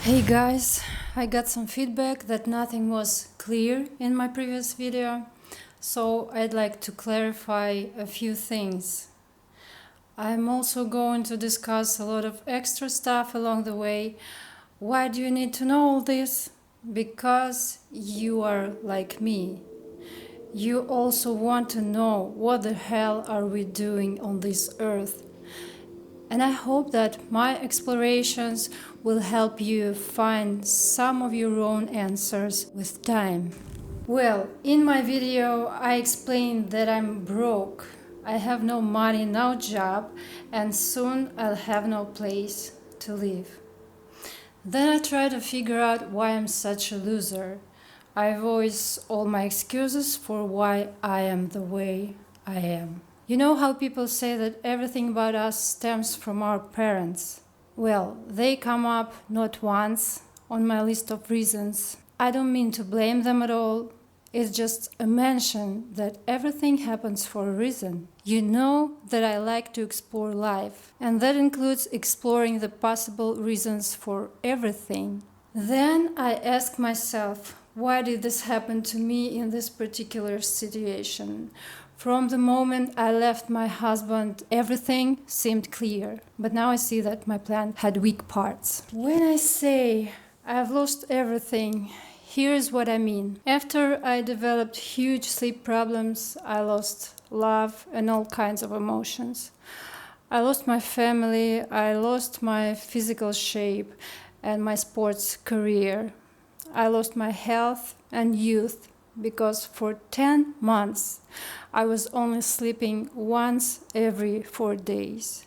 Hey guys, I got some feedback that nothing was clear in my previous video, so I'd like to clarify a few things. I'm also going to discuss a lot of extra stuff along the way. Why do you need to know all this? Because you are like me. You also want to know what the hell are we doing on this earth. And I hope that my explorations will help you find some of your own answers with time. Well, in my video I explained that I'm broke. I have no money, no job, and soon I'll have no place to live. Then I try to figure out why I'm such a loser. I voice all my excuses for why I am the way I am. You know how people say that everything about us stems from our parents? Well, they come up not once on my list of reasons. I don't mean to blame them at all. It's just a mention that everything happens for a reason. You know that I like to explore life, and that includes exploring the possible reasons for everything. Then I ask myself, why did this happen to me in this particular situation? From the moment I left my husband, everything seemed clear. But now I see that my plan had weak parts. When I say I've lost everything, here's what I mean. After I developed huge sleep problems, I lost love and all kinds of emotions. I lost my family, I lost my physical shape and my sports career. I lost my health and youth because for 10 months I was only sleeping once every 4 days.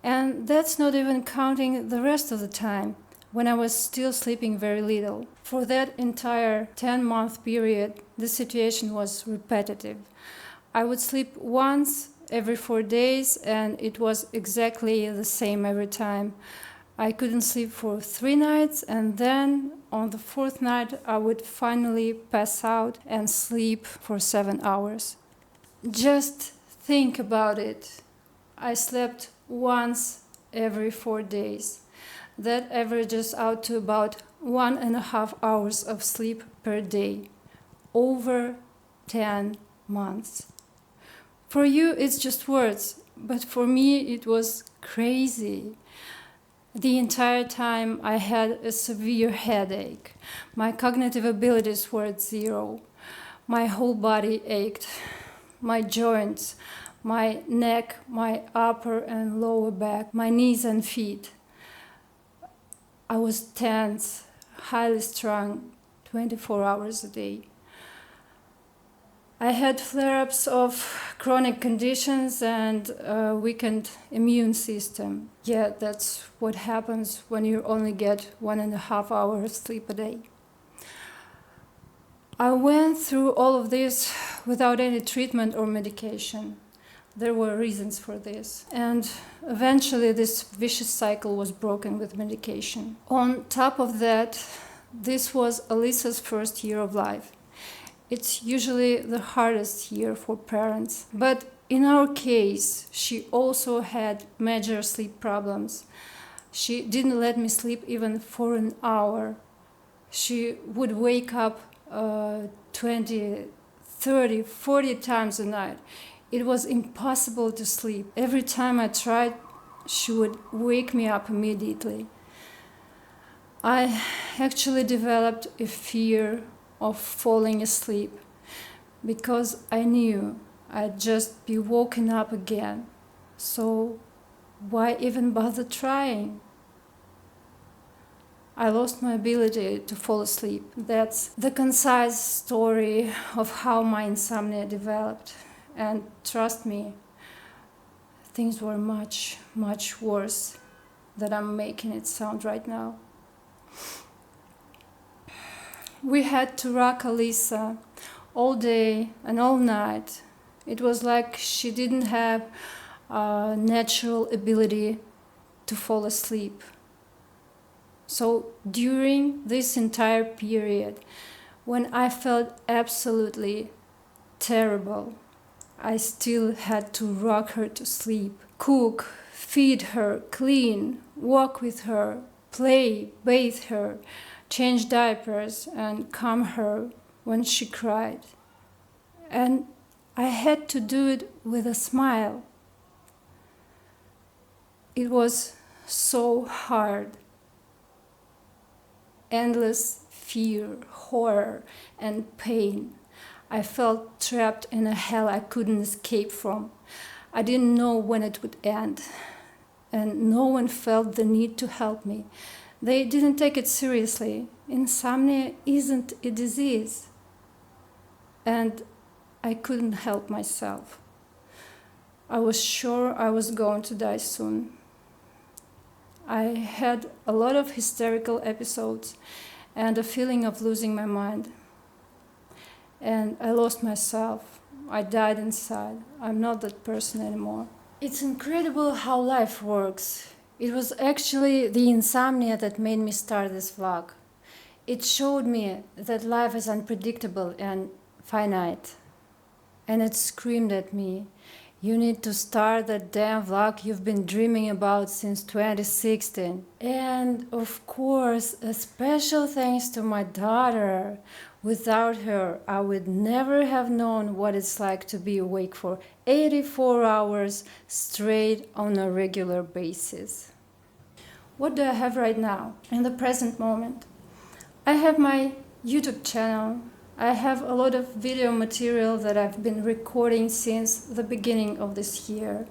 And that's not even counting the rest of the time when I was still sleeping very little. For that entire 10-month period, the situation was repetitive. I would sleep once every 4 days and it was exactly the same every time. I couldn't sleep for 3 nights, and then on the 4th night I would finally pass out and sleep for 7 hours. Just think about it. I slept once every 4 days. That averages out to about 1.5 hours of sleep per day, over 10 months. For you it's just words, but for me it was crazy. The entire time I had a severe headache. My cognitive abilities were at zero. My whole body ached. My joints, my neck, my upper and lower back, my knees and feet. I was tense, highly strung, 24 hours a day. I had flare-ups of chronic conditions and a weakened immune system. Yeah, that's what happens when you only get 1.5 hours sleep a day. I went through all of this without any treatment or medication. There were reasons for this. And eventually this vicious cycle was broken with medication. On top of that, this was Alisa's first year of life. It's usually the hardest year for parents. But in our case, she also had major sleep problems. She didn't let me sleep even for an hour. She would wake up 20, 30, 40 times a night. It was impossible to sleep. Every time I tried, she would wake me up immediately. I actually developed a fear of falling asleep because I knew I'd just be woken up again. So why even bother trying? I lost my ability to fall asleep. That's the concise story of how my insomnia developed. And trust me, things were much, much worse than I'm making it sound right now. We had to rock Alisa all day and all night. It was like she didn't have a natural ability to fall asleep. So during this entire period, when I felt absolutely terrible, I still had to rock her to sleep, cook, feed her, clean, walk with her, play, bathe her, change diapers, and calm her when she cried. And I had to do it with a smile. It was so hard. Endless fear, horror, and pain. I felt trapped in a hell I couldn't escape from. I didn't know when it would end, and no one felt the need to help me. They didn't take it seriously. Insomnia isn't a disease, and I couldn't help myself. I was sure I was going to die soon. I had a lot of hysterical episodes and a feeling of losing my mind. And I lost myself. I died inside. I'm not that person anymore. It's incredible how life works. It was actually the insomnia that made me start this vlog. It showed me that life is unpredictable and finite. And it screamed at me, you need to start that damn vlog you've been dreaming about since 2016. And of course, a special thanks to my daughter. Without her, I would never have known what it's like to be awake for 84 hours straight on a regular basis. What do I have right now, in the present moment? I have my YouTube channel. I have a lot of video material that I've been recording since the beginning of this year.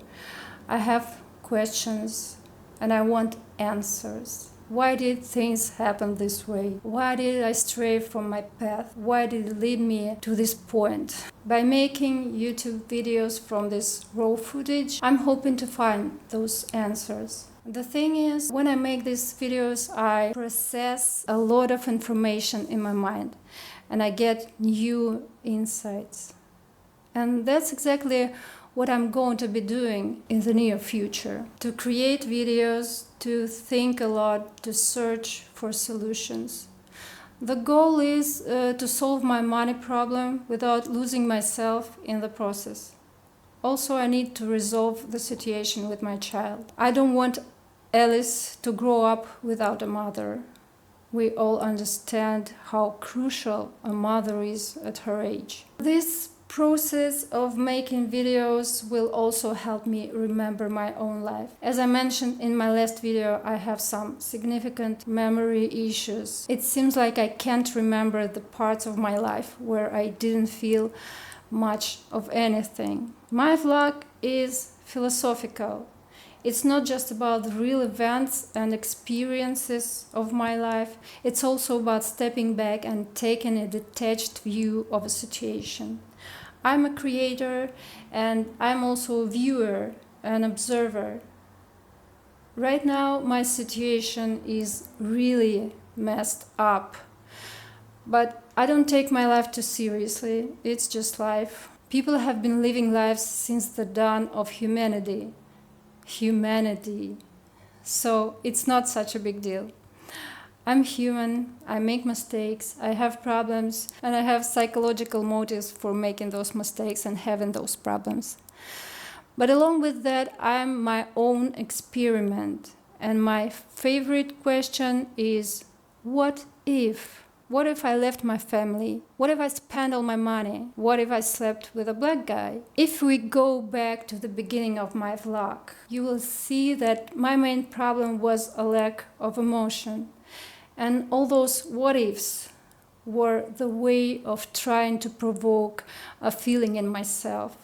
I have questions and I want answers. Why did things happen this way? Why did I stray from my path? Why did it lead me to this point? By making YouTube videos from this raw footage, I'm hoping to find those answers. The thing is, when I make these videos, I process a lot of information in my mind and I get new insights. And that's exactly what I'm going to be doing in the near future. To create videos, to think a lot, to search for solutions. The goal is to solve my money problem without losing myself in the process. Also, I need to resolve the situation with my child. I don't want Alice to grow up without a mother. We all understand how crucial a mother is at her age. This process of making videos will also help me remember my own life. As I mentioned in my last video, I have some significant memory issues. It seems like I can't remember the parts of my life where I didn't feel much of anything. My vlog is philosophical. It's not just about the real events and experiences of my life. It's also about stepping back and taking a detached view of a situation. I'm a creator and I'm also a viewer, an observer. Right now, my situation is really messed up. But I don't take my life too seriously. It's just life. People have been living lives since the dawn of humanity. So it's not such a big deal. I'm human, I make mistakes, I have problems, and I have psychological motives for making those mistakes and having those problems. But along with that, I'm my own experiment. And my favorite question is, what if? What if I left my family? What if I spent all my money? What if I slept with a black guy? If we go back to the beginning of my vlog, you will see that my main problem was a lack of emotion. And all those what ifs were the way of trying to provoke a feeling in myself,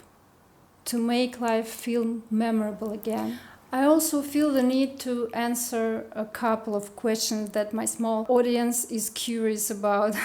to make life feel memorable again. I also feel the need to answer a couple of questions that my small audience is curious about.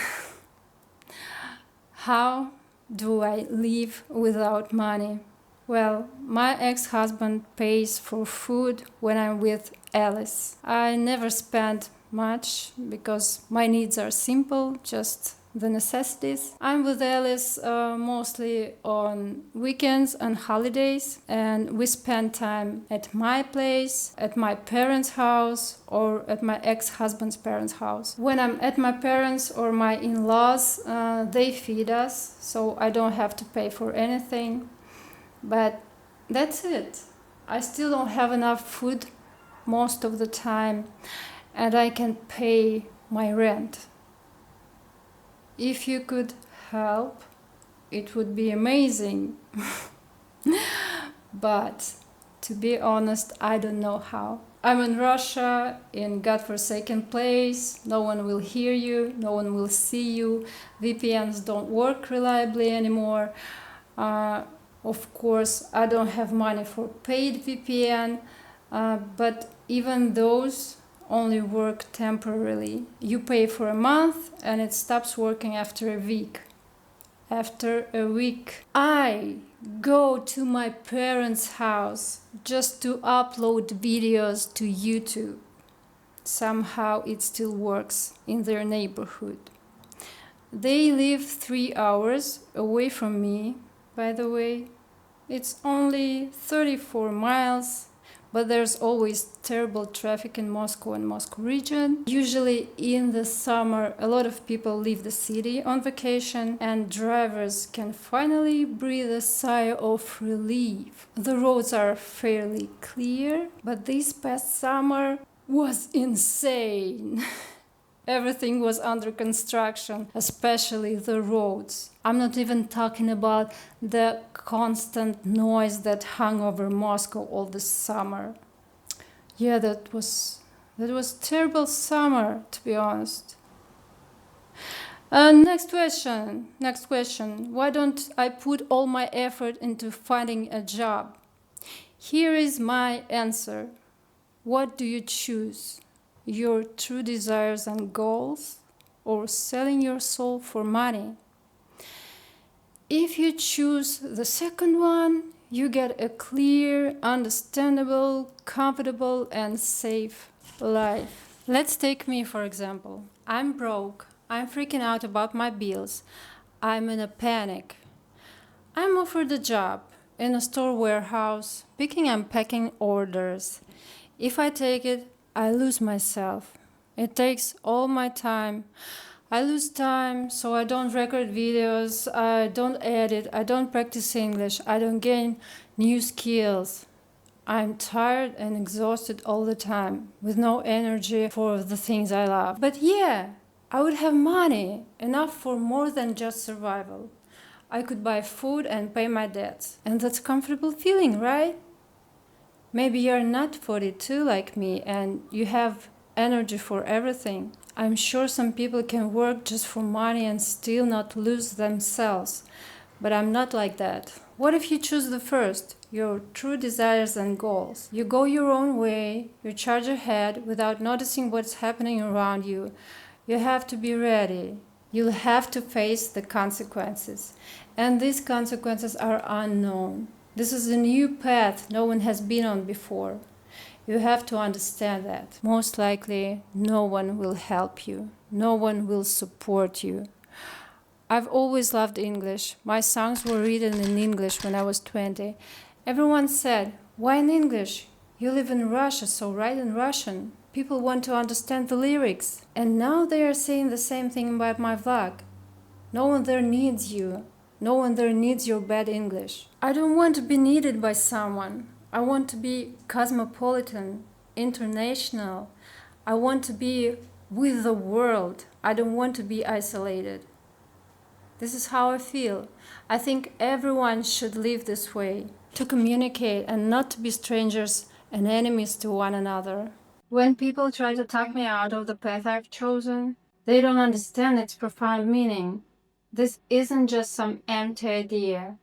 How do I live without money? Well, my ex-husband pays for food when I'm with Alice. I never spend much because my needs are simple, just the necessities. I'm with Alice mostly on weekends and holidays, and we spend time at my place, at my parents' house, or at my ex-husband's parents' house. When I'm at my parents' or my in-laws, they feed us, so I don't have to pay for anything. But that's it. I still don't have enough food most of the time. and I can pay my rent. If you could help, it would be amazing. But to be honest, I don't know how. I'm in Russia, in godforsaken place. No one will hear you, no one will see you. VPNs don't work reliably anymore. Of course, I don't have money for paid VPN, but even those only work temporarily. You pay for a month and it stops working after a week. After a week, I go to my parents' house just to upload videos to YouTube. Somehow it still works in their neighborhood. They live 3 hours away from me, by the way. It's only 34 miles, but there's always terrible traffic in Moscow and Moscow region. Usually in the summer, a lot of people leave the city on vacation and drivers can finally breathe a sigh of relief. The roads are fairly clear, but this past summer was insane. Everything was under construction, especially the roads. I'm not even talking about the constant noise that hung over Moscow all this summer. Yeah, that was terrible summer, to be honest. Next question. Why don't I put all my effort into finding a job? Here is my answer. What do you choose? Your true desires and goals, or selling your soul for money? If you choose the second one, you get a clear, understandable, comfortable, and safe life. Let's take me for example. I'm broke. I'm freaking out about my bills. I'm in a panic. I'm offered a job in a store warehouse, picking and packing orders. If I take it, I lose myself. It takes all my time. I lose time, so I don't record videos, I don't edit, I don't practice English, I don't gain new skills. I'm tired and exhausted all the time, with no energy for the things I love. But yeah, I would have money, enough for more than just survival. I could buy food and pay my debts. And that's a comfortable feeling, right? Maybe you're not 42 like me and you have energy for everything. I'm sure some people can work just for money and still not lose themselves. But I'm not like that. What if you choose the first, your true desires and goals? You go your own way, you charge ahead without noticing what's happening around you. You have to be ready. You'll have to face the consequences. And these consequences are unknown. This is a new path no one has been on before. You have to understand that. Most likely, no one will help you. No one will support you. I've always loved English. My songs were written in English when I was 20. Everyone said, "Why in English? You live in Russia, so write in Russian. People want to understand the lyrics." And now they are saying the same thing about my vlog. No one there needs you. No one there needs your bad English. I don't want to be needed by someone. I want to be cosmopolitan, international. I want to be with the world. I don't want to be isolated. This is how I feel. I think everyone should live this way, to communicate and not to be strangers and enemies to one another. When people try to talk me out of the path I've chosen, they don't understand its profound meaning. This isn't just some empty idea.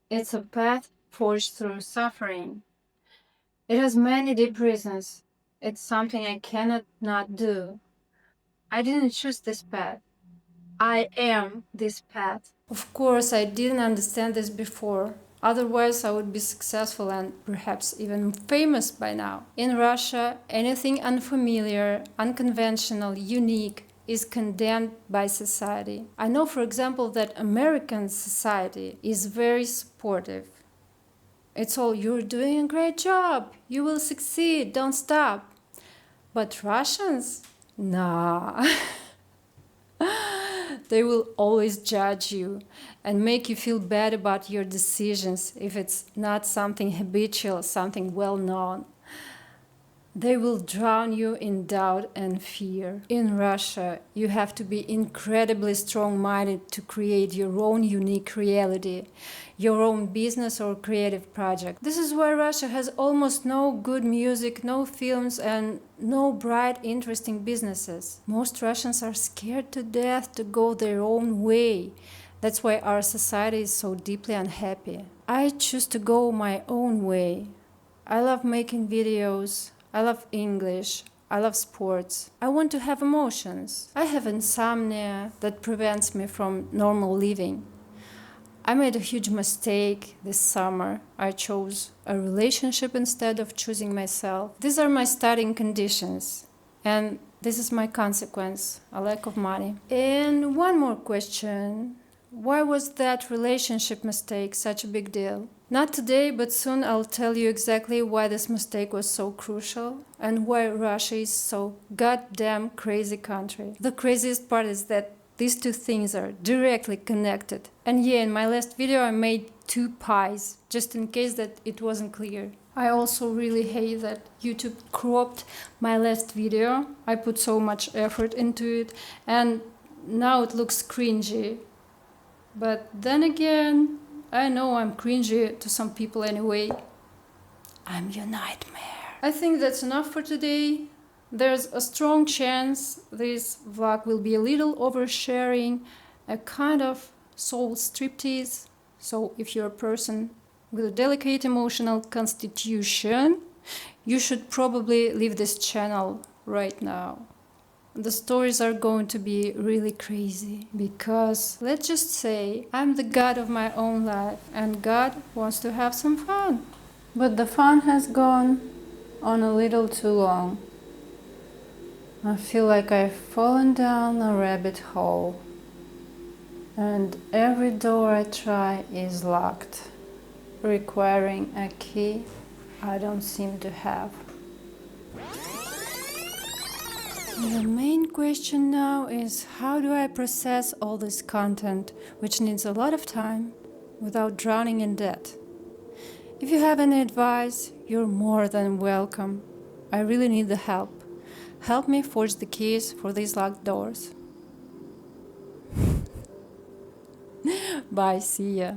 It's a path forged through suffering. It has many deep reasons. It's something I cannot not do. I didn't choose this path. I am this path. Of course, I didn't understand this before. Otherwise, I would be successful and perhaps even famous by now. In Russia, anything unfamiliar, unconventional, unique is condemned by society. I know, for example, that American society is very supportive. It's all, "You're doing a great job, you will succeed, don't stop." But Russians? Nah. They will always judge you and make you feel bad about your decisions if it's not something habitual, something well known. They will drown you in doubt and fear. In Russia, you have to be incredibly strong-minded to create your own unique reality, your own business or creative project. This is why Russia has almost no good music, no films, and no bright, interesting businesses. Most Russians are scared to death to go their own way. That's why our society is so deeply unhappy. I choose to go my own way. I love making videos. I love English. I love sports. I want to have emotions. I have insomnia that prevents me from normal living. I made a huge mistake this summer. I chose a relationship instead of choosing myself. These are my starting conditions. And this is my consequence, a lack of money. And one more question. Why was that relationship mistake such a big deal? Not today, but soon I'll tell you exactly why this mistake was so crucial and why Russia is so goddamn crazy country. The craziest part is that these two things are directly connected. And yeah, in my last video I made 2 pies, just in case that it wasn't clear. I also really hate that YouTube cropped my last video. I put so much effort into it and now it looks cringy. But then again, I know I'm cringy to some people anyway. I'm your nightmare. I think that's enough for today. There's a strong chance this vlog will be a little oversharing, a kind of soul striptease. So if you're a person with a delicate emotional constitution, you should probably leave this channel right now. The stories are going to be really crazy because, let's just say, I'm the god of my own life and God wants to have some fun. But the fun has gone on a little too long. I feel like I've fallen down a rabbit hole and every door I try is locked, requiring a key I don't seem to have. The main question now is how do I process all this content, which needs a lot of time, without drowning in debt? If you have any advice, you're more than welcome. I really need the help. Help me forge the keys for these locked doors. Bye, see ya.